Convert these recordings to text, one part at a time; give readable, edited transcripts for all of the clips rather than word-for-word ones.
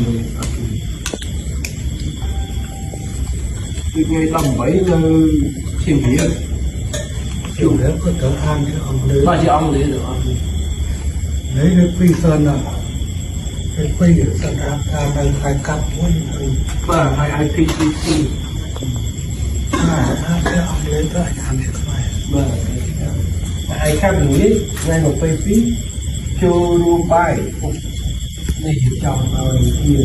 người từ ngày tầm bảy thiên hiệp chủ đấy có thể ăn cho ông lấy ba chị ông lấy được không lấy được quy sơn là cái quy ở sân ra ta đang khai cặp với và hai PCC ăn cho ông lấy tới ăn cho mày và ai khác nghĩ ngay một phê phí cho ru bài này hiểu chồng rồi nhiều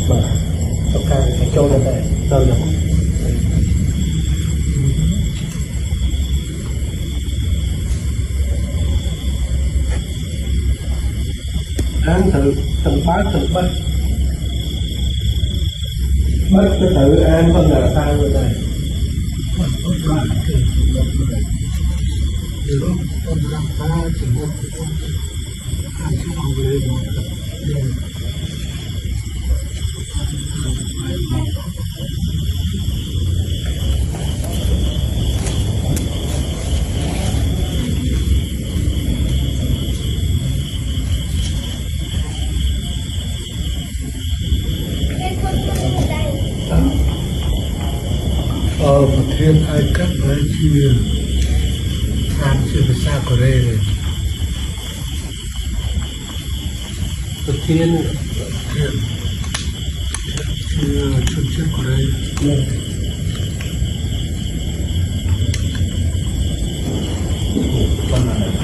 và tất cả phải cho nó về đâu được ăn thử thử bắt cái tự ăn phân là sao rồi này còn có đoạn thì được con răng ta chỉ một ăn cho ông lấy một một thiên ai cắt với chia ăn chia với xa của đây này một thiên thiên chia chân chân của đây còn là